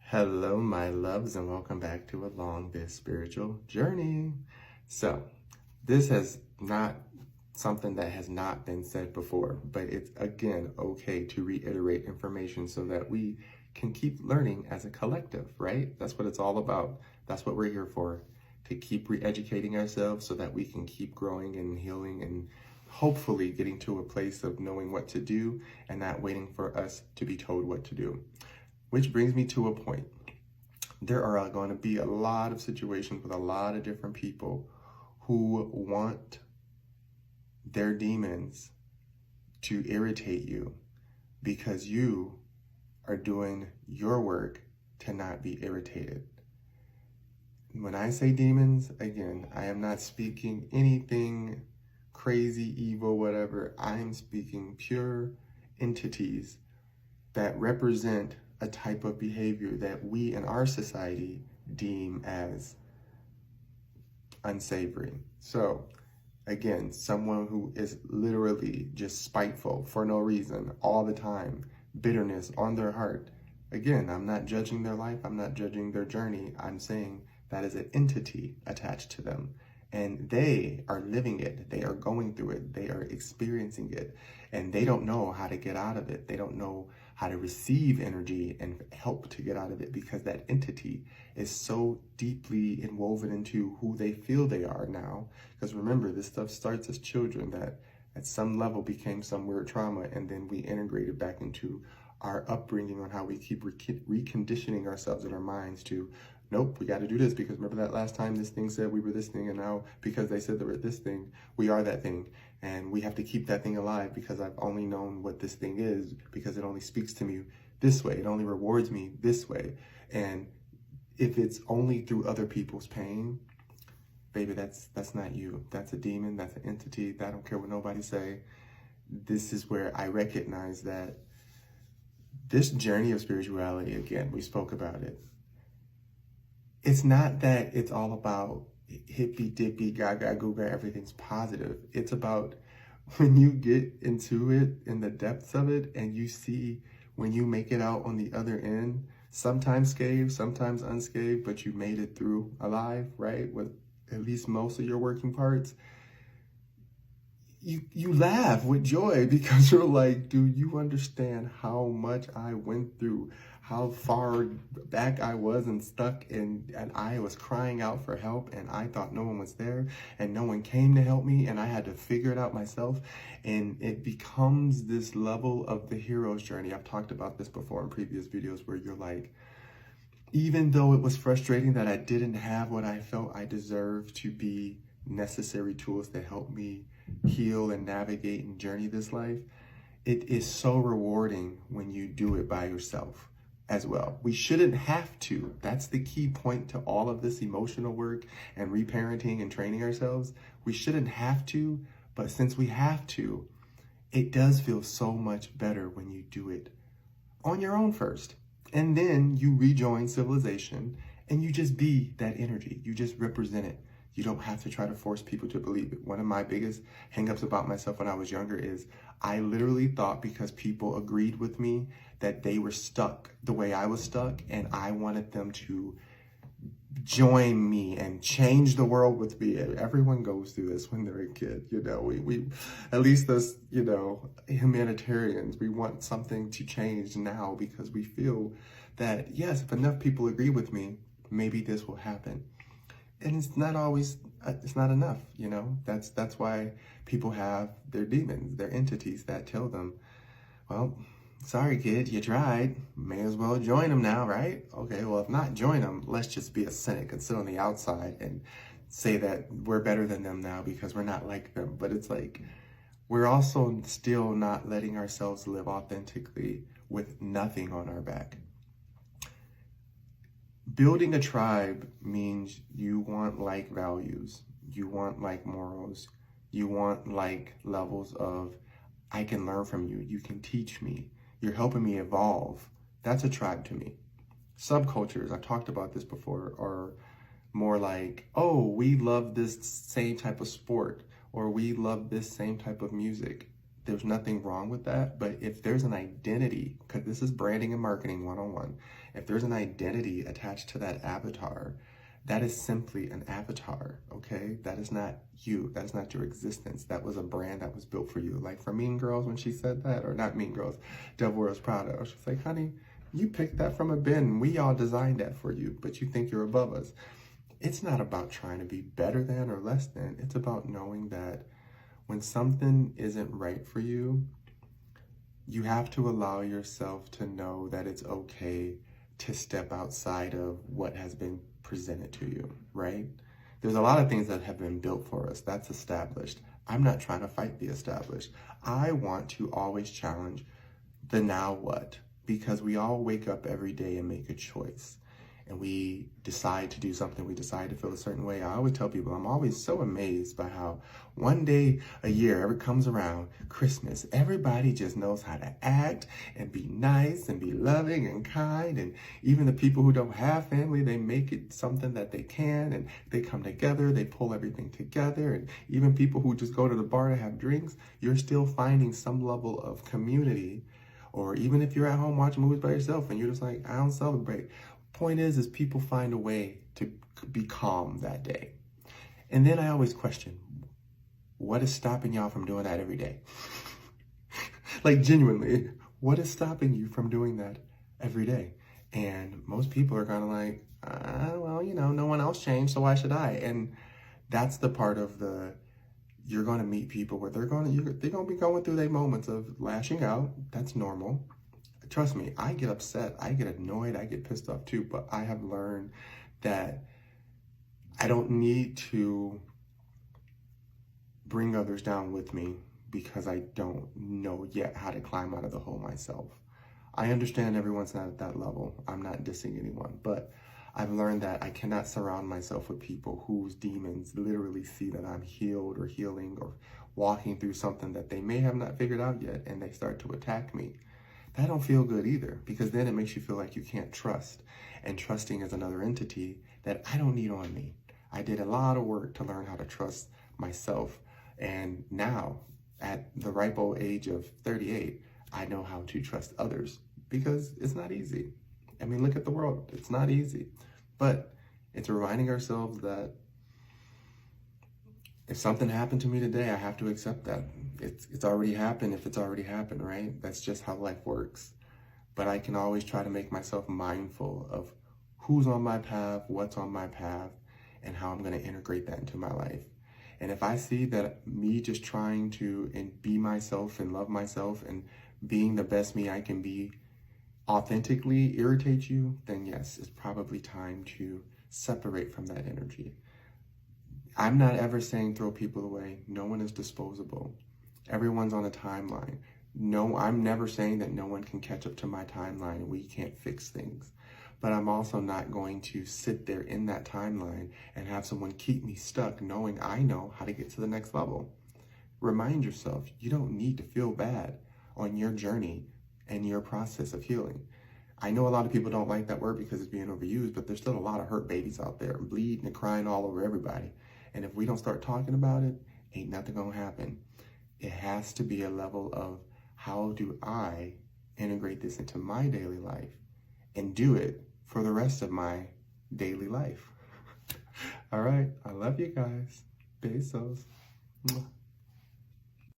Hello, my loves, and welcome back to Along This Spiritual Journey. So, this has not something that has not been said before, but it's again okay to reiterate information so that we can keep learning as a collective, right? That's what it's all about. That's what we're here for, to keep re-educating ourselves so that we can keep growing and healing and hopefully getting to a place of knowing what to do and not waiting for us to be told what to do. Which brings me to a point. There are going to be a lot of situations with a lot of different people who want their demons to irritate you because you are doing your work to not be irritated. When I say demons, again, I am not speaking anything crazy, evil, whatever. I am speaking pure entities that represent a type of behavior that we in our society deem as unsavory. So again, someone who is literally just spiteful for no reason all the time, bitterness on their heart. Again, I'm not judging their life. I'm not judging their journey. I'm saying that is an entity attached to them. And they are living it. They are going through it. They are experiencing it. And they don't know how to get out of it. They don't know how to receive energy and help to get out of it because that entity is so deeply inwoven into who they feel they are now. Because remember, this stuff starts as children that at some level became some weird trauma, and then we integrated back into our upbringing on how we keep reconditioning ourselves in our minds to, nope, we got to do this because remember that last time this thing said we were this thing, and now because they said they were this thing, we are that thing. And we have to keep that thing alive because I've only known what this thing is because it only speaks to me this way. It only rewards me this way. And if it's only through other people's pain, baby, that's not you. That's a demon. That's an entity. I don't care what nobody say. This is where I recognize that this journey of spirituality, again, we spoke about it. It's not that it's all about hippy dippy, gaga, googa, everything's positive. It's about when you get into it, in the depths of it, and you see when you make it out on the other end, sometimes scathed, sometimes unscathed, but you made it through alive, right? With at least most of your working parts. You laugh with joy because you're like, do you understand how much I went through, how far back I was and stuck, and I was crying out for help, and I thought no one was there, and no one came to help me, and I had to figure it out myself. And it becomes this level of the hero's journey. I've talked about this before in previous videos where you're like, even though it was frustrating that I didn't have what I felt I deserved to be necessary tools that help me heal and navigate and journey this life, it is so rewarding when you do it by yourself as well. We shouldn't have to. That's the key point to all of this emotional work and reparenting and training ourselves. We shouldn't have to, but since we have to, it does feel so much better when you do it on your own first. And then you rejoin civilization and you just be that energy. You just represent it. You don't have to try to force people to believe it. One of my biggest hangups about myself when I was younger is I literally thought because people agreed with me that they were stuck the way I was stuck, and I wanted them to join me and change the world with me. Everyone goes through this when they're a kid, you know. We at least us, you know, humanitarians, we want something to change now because we feel that, yes, if enough people agree with me, maybe this will happen. And it's not always, it's not enough, you know. That's why people have their demons, their entities that tell them, well, sorry kid, you tried, may as well join them now, right? Okay, well, if not join them, let's just be a cynic and sit on the outside and say that we're better than them now because we're not like them. But it's like, we're also still not letting ourselves live authentically with nothing on our back. Building a tribe means you want like values, you want like morals, you want like levels of, I can learn from you, you can teach me, you're helping me evolve. That's a tribe to me. Subcultures, I've talked about this before, are more like, oh, we love this same type of sport, or we love this same type of music. There's nothing wrong with that. But if there's an identity, because this is branding and marketing 101, if there's an identity attached to that avatar, that is simply an avatar, okay? That is not you. That is not your existence. That was a brand that was built for you. Like for Mean Girls, when she said that, or not Mean Girls, Devil Wears Prada, she's like, honey, you picked that from a bin. We all designed that for you, but you think you're above us. It's not about trying to be better than or less than. It's about knowing that when something isn't right for you, you have to allow yourself to know that it's okay to step outside of what has been presented to you, right? There's a lot of things that have been built for us. That's established. I'm not trying to fight the established. I want to always challenge the now what, because we all wake up every day and make a choice. And we decide to do something, we decide to feel a certain way. I always tell people, I'm always so amazed by how one day a year, ever comes around, Christmas, everybody just knows how to act and be nice and be loving and kind. And even the people who don't have family, they make it something that they can, and they come together, they pull everything together. And even people who just go to the bar to have drinks, you're still finding some level of community. Or even if you're at home watching movies by yourself and you're just like, I don't celebrate. Point is people find a way to be calm that day. And then I always question, what is stopping y'all from doing that every day? Like genuinely, what is stopping you from doing that every day? And most people are kind of like, well, no one else changed, so why should I? And that's the part of you're going to meet people where they're going to be going through their moments of lashing out. That's normal. Trust me, I get upset, I get annoyed, I get pissed off too, but I have learned that I don't need to bring others down with me because I don't know yet how to climb out of the hole myself. I understand everyone's not at that level. I'm not dissing anyone, but I've learned that I cannot surround myself with people whose demons literally see that I'm healed or healing or walking through something that they may have not figured out yet, and they start to attack me. That don't feel good either, because then it makes you feel like you can't trust. And trusting is another entity that I don't need on me. I did a lot of work to learn how to trust myself. And now, at the ripe old age of 38, I know how to trust others, because it's not easy. I mean, look at the world. It's not easy. But it's reminding ourselves that if something happened to me today, I have to accept that. It's already happened if it's already happened, right? That's just how life works. But I can always try to make myself mindful of who's on my path, what's on my path, and how I'm going to integrate that into my life. And if I see that me just trying to be myself and love myself and being the best me I can be authentically irritates you, then yes, it's probably time to separate from that energy. I'm not ever saying throw people away. No one is disposable. Everyone's on a timeline. No, I'm never saying that no one can catch up to my timeline and we can't fix things. But I'm also not going to sit there in that timeline and have someone keep me stuck knowing I know how to get to the next level. Remind yourself, you don't need to feel bad on your journey and your process of healing. I know a lot of people don't like that word because it's being overused, but there's still a lot of hurt babies out there bleeding and crying all over everybody. And if we don't start talking about it, ain't nothing gonna happen. It has to be a level of how do I integrate this into my daily life and do it for the rest of my daily life. All right, I love you guys. Besos. Mwah.